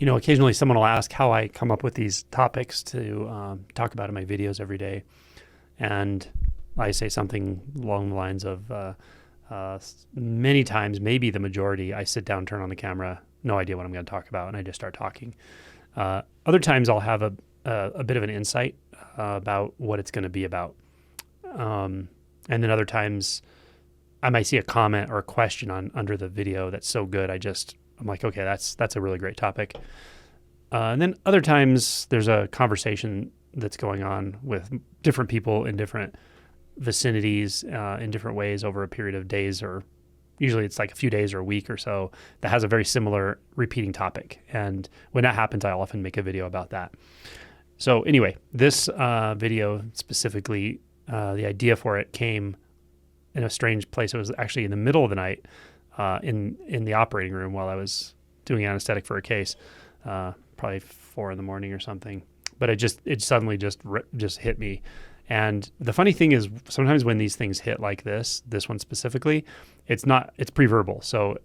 Occasionally someone will ask how I come up with these topics to talk about in my videos every day. And I say something along the lines of many times, maybe the majority, I sit down, turn on the camera, no idea what I'm going to talk about, and I just start talking. Other times I'll have a bit of an insight about what it's going to be about. And then other times I might see a comment or a question under the video that's so good, I'm like, okay, that's a really great topic. And then other times there's a conversation that's going on with different people in different vicinities, in different ways over a period of days, or usually it's like a few days or a week or so, that has a very similar repeating topic. And when that happens, I'll often make a video about that. So anyway, this video specifically, the idea for it came in a strange place. It was actually in the middle of the night, in the operating room while I was doing anesthetic for a case, probably 4 a.m. or something. But it suddenly just hit me. And the funny thing is, sometimes when these things hit like this one specifically, it's pre-verbal. So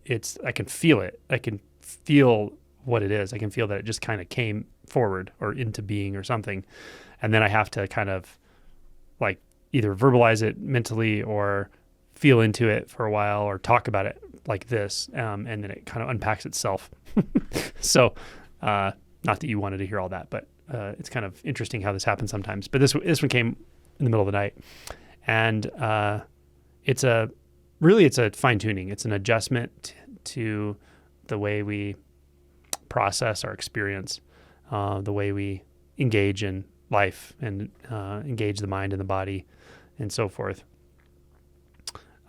I can feel it. I can feel what it is. I can feel that it just kind of came forward or into being or something. And then I have to kind of like either verbalize it mentally or feel into it for a while or talk about it like this. And then it kind of unpacks itself. So, not that you wanted to hear all that, but it's kind of interesting how this happens sometimes. But this one came in the middle of the night, and it's a fine tuning. It's an adjustment to the way we process our experience, the way we engage in life and engage the mind and the body and so forth.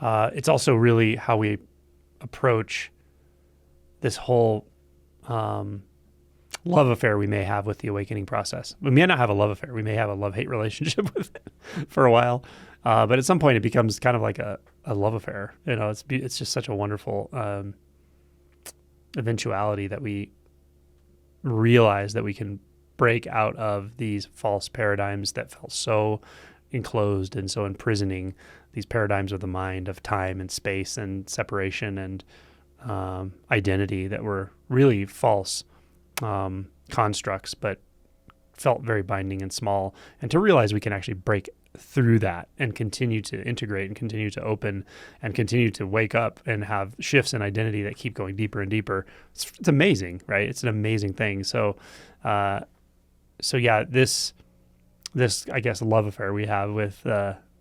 It's also really how we approach this whole love affair we may have with the awakening process. We may not have a love affair. We may have a love-hate relationship with it for a while. But at some point it becomes kind of like a love affair. It's just such a wonderful eventuality that we realize that we can break out of these false paradigms that felt so enclosed and so imprisoning, these paradigms of the mind, of time and space and separation and identity that were really false constructs, but felt very binding and small. And to realize we can actually break through that and continue to integrate and continue to open and continue to wake up and have shifts in identity that keep going deeper and deeper. It's amazing, right? It's an amazing thing. So yeah, this, I guess, love affair we have with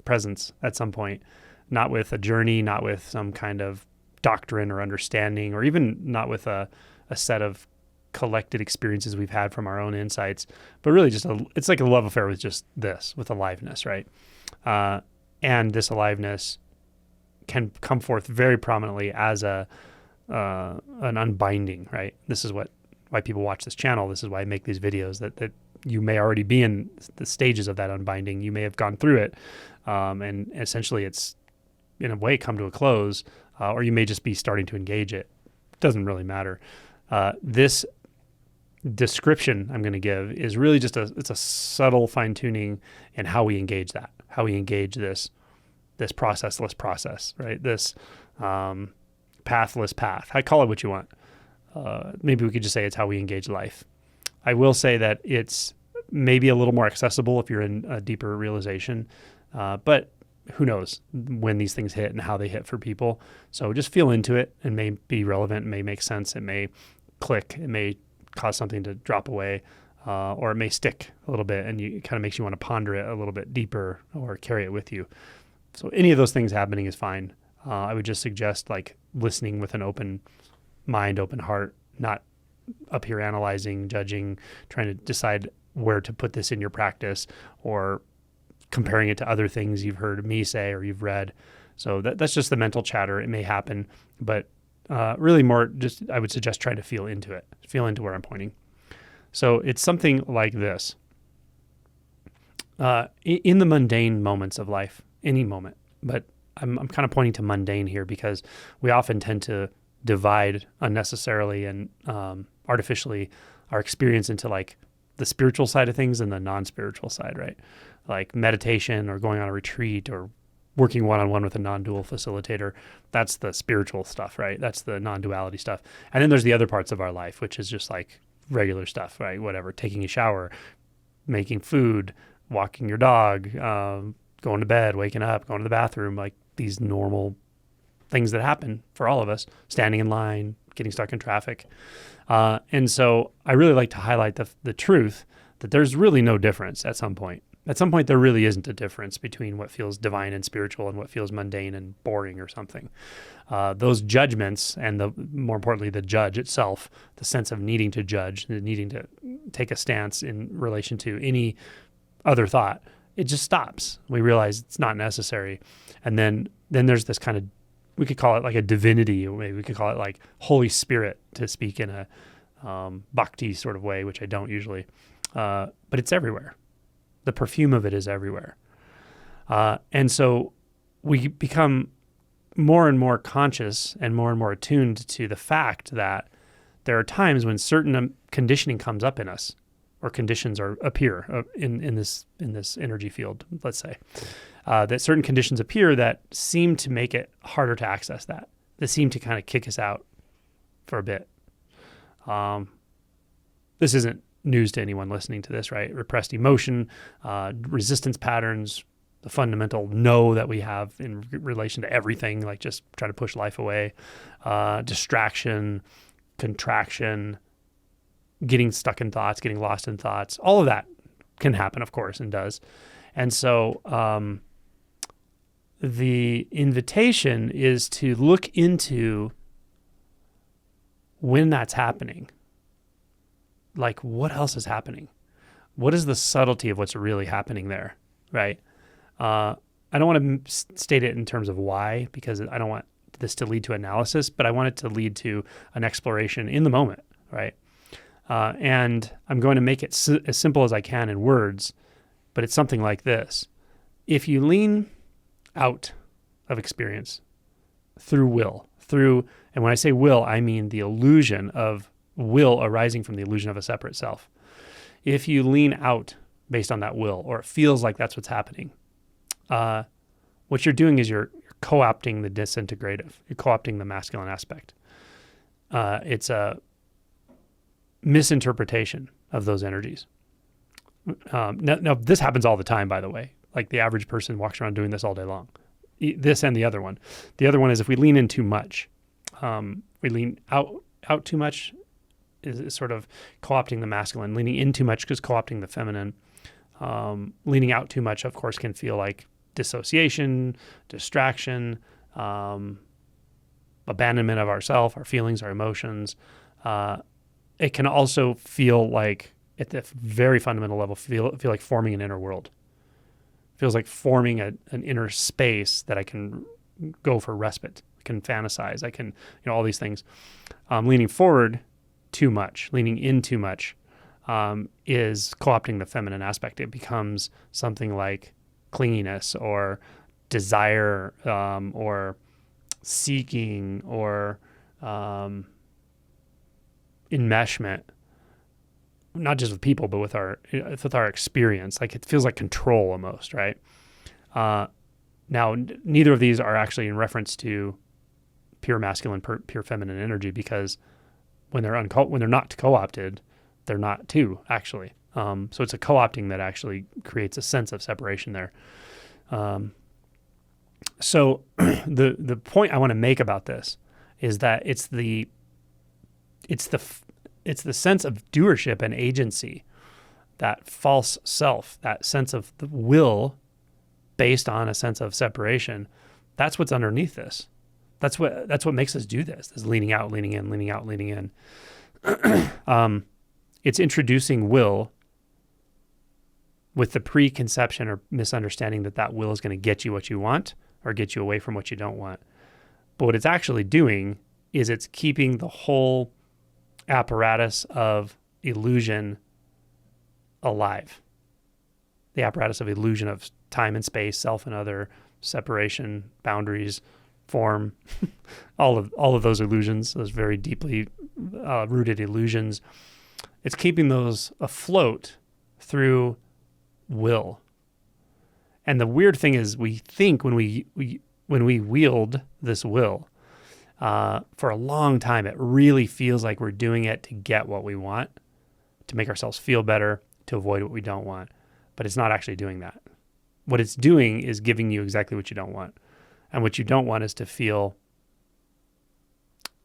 presence at some point, not with a journey, not with some kind of doctrine or understanding, or even not with a set of collected experiences we've had from our own insights, but really it's like a love affair with just this, with aliveness, right? And this aliveness can come forth very prominently as an unbinding, right? This is why people watch this channel. This is why I make these videos, that you may already be in the stages of that unbinding. You may have gone through it, and essentially it's in a way come to a close, or you may just be starting to engage it. It doesn't really matter. This description I'm going to give is really just it's a subtle fine tuning in how we engage that, how we engage this processless process, right? This pathless path. I call it what you want. Maybe we could just say it's how we engage life. I will say that it's maybe a little more accessible if you're in a deeper realization, but who knows when these things hit and how they hit for people. So just feel into it. It may be relevant, it may make sense, it may click, it may cause something to drop away, or it may stick a little bit and it kind of makes you want to ponder it a little bit deeper or carry it with you. So any of those things happening is fine. I would just suggest like listening with an open mind, open heart, not up here analyzing, judging, trying to decide where to put this in your practice, or comparing it to other things you've heard me say or you've read. So that's just the mental chatter. It may happen, but really more just, I would suggest trying to feel into it, feel into where I'm pointing. So it's something like this. In the mundane moments of life, any moment, but I'm kind of pointing to mundane here because we often tend to divide unnecessarily and artificially our experience into like the spiritual side of things and the non-spiritual side, right? Like meditation or going on a retreat or working one-on-one with a non-dual facilitator. That's the spiritual stuff, right? That's the non-duality stuff. And then there's the other parts of our life, which is just like regular stuff, right? Whatever, taking a shower, making food, walking your dog, going to bed, waking up, going to the bathroom, like these normal things that happen for all of us, standing in line, getting stuck in traffic. And so I really like to highlight the truth that there's really no difference at some point. At some point, there really isn't a difference between what feels divine and spiritual and what feels mundane and boring or something. Those judgments and more importantly, the judge itself, the sense of needing to judge, needing to take a stance in relation to any other thought, it just stops. We realize it's not necessary. And then there's this kind of, we could call it like a divinity, or maybe we could call it like Holy Spirit, to speak in a bhakti sort of way, which I don't usually. But it's everywhere. The perfume of it is everywhere. And so we become more and more conscious and more attuned to the fact that there are times when certain conditioning comes up in us, or conditions appear in this energy field, let's say, that certain conditions appear that seem to make it harder to access that seem to kind of kick us out for a bit. This isn't news to anyone listening to this, right? Repressed emotion, resistance patterns, the fundamental no that we have in relation to everything, like just trying to push life away, distraction, contraction, getting stuck in thoughts, getting lost in thoughts. All of that can happen, of course, and does. And so the invitation is to look into when that's happening. Like, what else is happening? What is the subtlety of what's really happening there, right? I don't want to state it in terms of why, because I don't want this to lead to analysis, but I want it to lead to an exploration in the moment, right? And I'm going to make it as simple as I can in words, but it's something like this. If you lean out of experience through will, and when I say will, I mean the illusion of will arising from the illusion of a separate self. If you lean out based on that will, or it feels like that's what's happening, what you're doing is you're co-opting the disintegrative. You're co-opting the masculine aspect. It's a misinterpretation of those energies. Now, this happens all the time, by the way. Like, the average person walks around doing this all day long. This and the other one. The other one is if we lean in too much. We lean out too much is sort of co-opting the masculine. Leaning in too much is co-opting the feminine. Leaning out too much, of course, can feel like dissociation, distraction, abandonment of ourself, our feelings, our emotions. It can also feel like, at the very fundamental level, feel like forming an inner world. It feels like forming an inner space that I can go for respite. I can fantasize. I can, all these things. Leaning forward too much, leaning in too much, is co-opting the feminine aspect. It becomes something like clinginess or desire, or seeking, or enmeshment, not just with people, but with our experience. Like, it feels like control almost, right? Now, neither of these are actually in reference to pure masculine, pure feminine energy, because when they're not co-opted, they're not two, actually. So it's a co-opting that actually creates a sense of separation there. So the point I want to make about this is that it's the sense of doership and agency, that false self, that sense of the will based on a sense of separation. That's what's underneath this. That's what makes us do this leaning out, leaning in, leaning out, leaning in. It's introducing will with the preconception or misunderstanding that will is going to get you what you want or get you away from what you don't want. But what it's actually doing is it's keeping the whole apparatus of illusion alive. The apparatus of illusion of time and space, self and other, separation, boundaries, form, all of those illusions, those very deeply rooted illusions. It's keeping those afloat through will. And the weird thing is, we think when we wield this will, for a long time, it really feels like we're doing it to get what we want. to make ourselves feel better, to avoid what we don't want. But it's not actually doing that. What it's doing is giving you exactly what you don't want. And what you don't want is to feel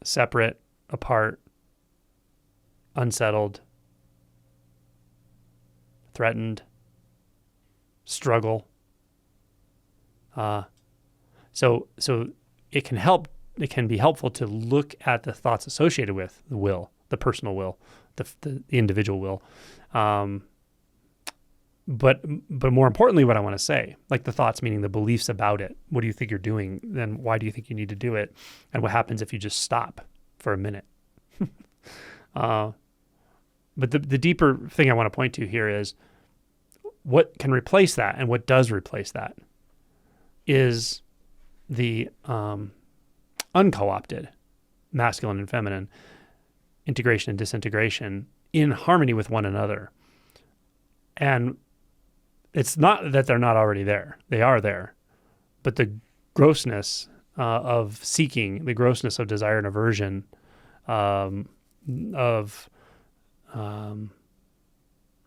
separate, apart, unsettled, threatened, struggle. So it can be helpful to look at the thoughts associated with the will, the personal will, the individual will. But more importantly, what I want to say, like the thoughts, meaning the beliefs about it. What do you think you're doing? Then why do you think you need to do it? And what happens if you just stop for a minute? But the deeper thing I want to point to here is what can replace that, and what does replace that is the unco-opted masculine and feminine integration and disintegration in harmony with one another. And it's not that they're not already there. They are there. But the grossness of seeking, the grossness of desire and aversion, of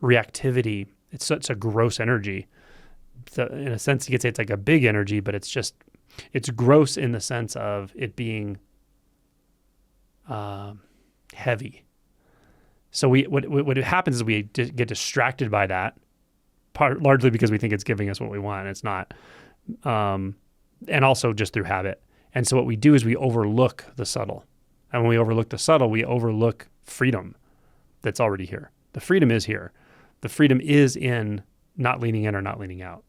reactivity, it's such a gross energy. So in a sense, you could say it's like a big energy, but it's gross in the sense of it being heavy. So what happens is we get distracted by that, largely because we think it's giving us what we want. It's not. And also just through habit. And so what we do is we overlook the subtle. And when we overlook the subtle, we overlook freedom that's already here. The freedom is here. The freedom is in not leaning in or not leaning out.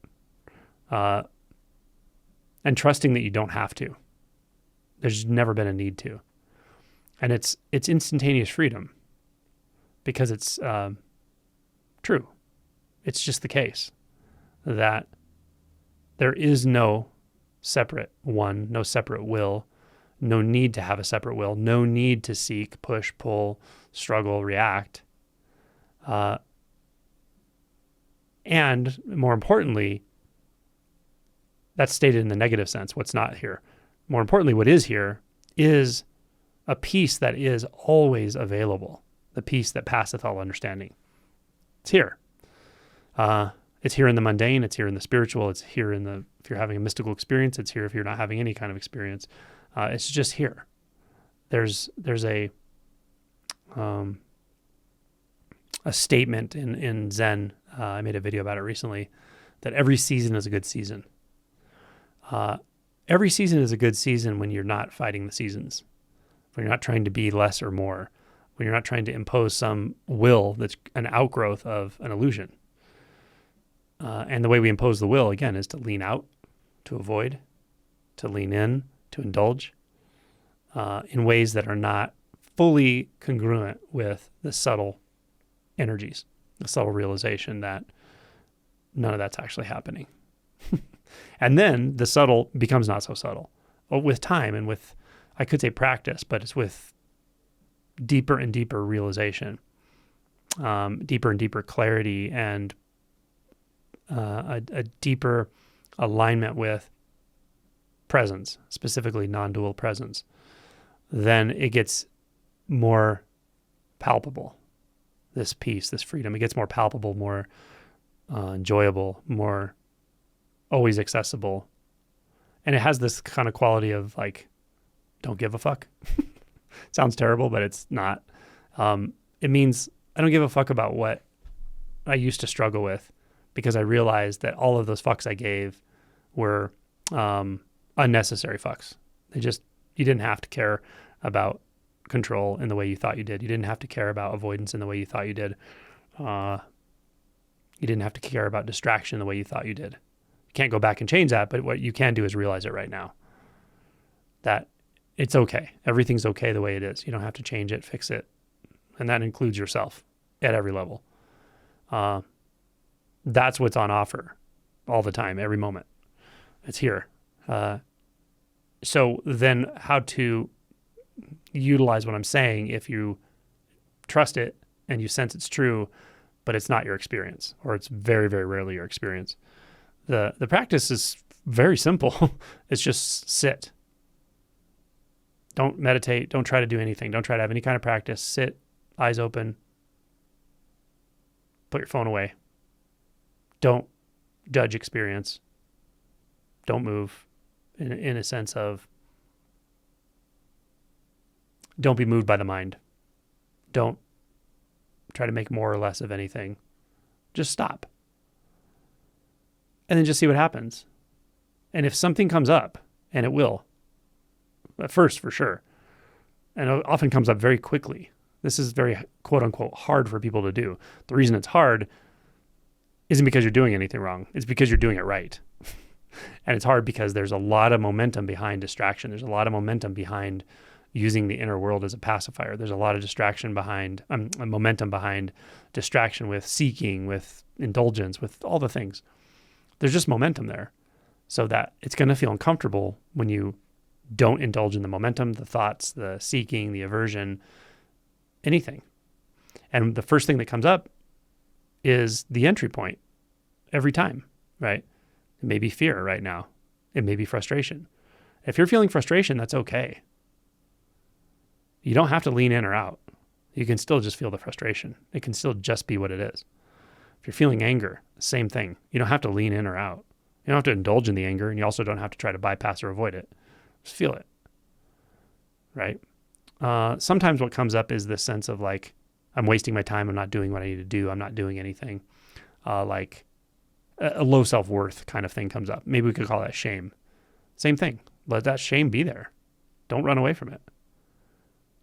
And trusting that you don't have to. There's never been a need to. And it's instantaneous freedom because it's true. It's just the case that there is no separate one, no separate will, no need to have a separate will, no need to seek, push, pull, struggle, react. And more importantly, that's stated in the negative sense, what's not here. More importantly, what is here is a peace that is always available, the peace that passeth all understanding. It's here. It's here in the mundane, it's here in the spiritual, it's here if you're having a mystical experience, it's here if you're not having any kind of experience. It's just here. There's a statement in Zen, I made a video about it recently, that every season is a good season. Every season is a good season when you're not fighting the seasons, when you're not trying to be less or more, when you're not trying to impose some will that's an outgrowth of an illusion. And the way we impose the will, again, is to lean out, to avoid, to lean in, to indulge in ways that are not fully congruent with the subtle energies, the subtle realization that none of that's actually happening. And then the subtle becomes not so subtle. With time and with, I could say practice, but it's with deeper and deeper realization, deeper and deeper clarity, and a deeper alignment with presence, specifically non-dual presence, then it gets more palpable, this peace, this freedom. It gets more palpable, more enjoyable, more always accessible. And it has this kind of quality of like, don't give a fuck. Sounds terrible, but it's not. It means I don't give a fuck about what I used to struggle with, because I realized that all of those fucks I gave were unnecessary fucks. You didn't have to care about control in the way you thought you did. You didn't have to care about avoidance in the way you thought you did. You didn't have to care about distraction the way you thought you did. You can't go back and change that, but what you can do is realize it right now. That it's okay. Everything's okay the way it is. You don't have to change it, fix it. And that includes yourself at every level. That's what's on offer all the time, every moment. It's here. So then how to utilize what I'm saying if you trust it and you sense it's true, but it's not your experience, or it's very, very rarely your experience. The practice is very simple. It's just sit. Don't meditate. Don't try to do anything. Don't try to have any kind of practice. Sit, eyes open, put your phone away. Don't judge experience. Don't move in a sense of don't be moved by the mind. Don't try to make more or less of anything. Just stop. And then just see what happens. And if something comes up, and it will, at first for sure, and it often comes up very quickly. This is very quote unquote hard for people to do. The reason it's hard isn't because you're doing anything wrong. It's because you're doing it right. And it's hard because there's a lot of momentum behind distraction. There's a lot of momentum behind using the inner world as a pacifier. There's a lot of distraction behind, momentum behind distraction with seeking, with indulgence, with all the things. There's just momentum there, so that it's going to feel uncomfortable when you don't indulge in the momentum, the thoughts, the seeking, the aversion, anything. And the first thing that comes up is the entry point every time, right? It may be fear right now. It may be frustration. If you're feeling frustration, that's okay. You don't have to lean in or out. You can still just feel the frustration. It can still just be what it is. If you're feeling anger, same thing. You don't have to lean in or out. You don't have to indulge in the anger, and you also don't have to try to bypass or avoid it. Just feel it, right? Sometimes what comes up is this sense of like, I'm wasting my time. I'm not doing what I need to do. I'm not doing anything. Like a low self-worth kind of thing comes up. Maybe we could call that shame. Same thing. Let that shame be there. Don't run away from it.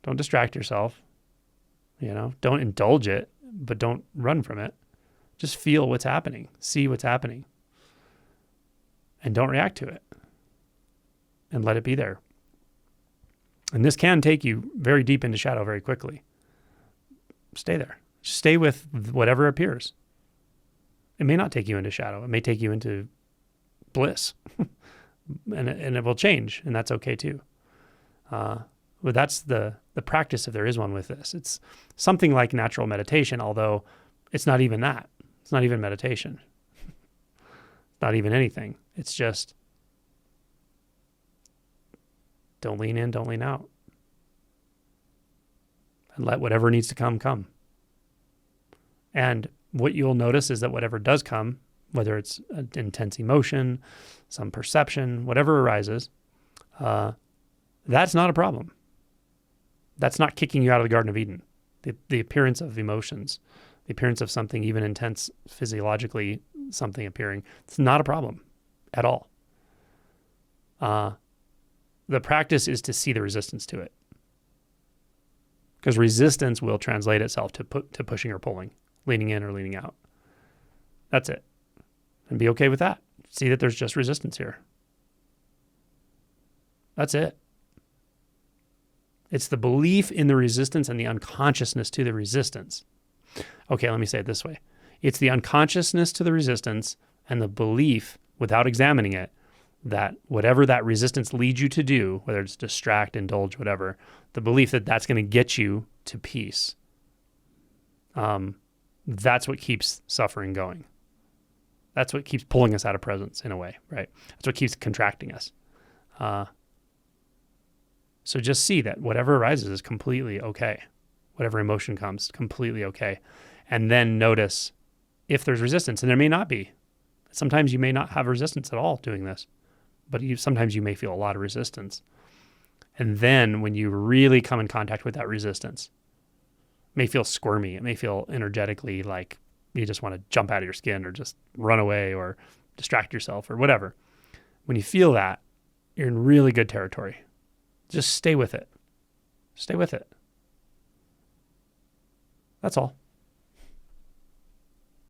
Don't distract yourself. Don't indulge it, but don't run from it. Just feel what's happening. See what's happening. And don't react to it. And let it be there. And this can take you very deep into shadow very quickly. Stay there. Just stay with whatever appears. It may not take you into shadow. It may take you into bliss. and it will change, and that's okay too. But that's the practice, if there is one, with this. It's something like natural meditation, although it's not even that. It's not even meditation. It's not even anything. It's just don't lean in, don't lean out. And let whatever needs to come. And what you'll notice is that whatever does come, whether it's an intense emotion, some perception, whatever arises, that's not a problem. That's not kicking you out of the Garden of Eden. The appearance of emotions, the appearance of something even intense physiologically, something appearing, it's not a problem at all. The practice is to see the resistance to it. Because resistance will translate itself to pushing or pulling, leaning in or leaning out. That's it. And be okay with that. See that there's just resistance here. That's it. It's the belief in the resistance and the unconsciousness to the resistance. Okay, let me say it this way. It's the unconsciousness to the resistance and the belief, without examining it, that whatever that resistance leads you to do, whether it's distract, indulge, whatever, the belief that that's going to get you to peace. That's what keeps suffering going. That's what keeps pulling us out of presence in a way, right? That's what keeps contracting us. So just see that whatever arises is completely okay. Whatever emotion comes, completely okay. And then notice if there's resistance, and there may not be. Sometimes you may not have resistance at all doing this, but sometimes you may feel a lot of resistance. And then when you really come in contact with that resistance, it may feel squirmy. It may feel energetically like you just want to jump out of your skin or just run away or distract yourself or whatever. When you feel that, you're in really good territory. Just stay with it. Stay with it. That's all.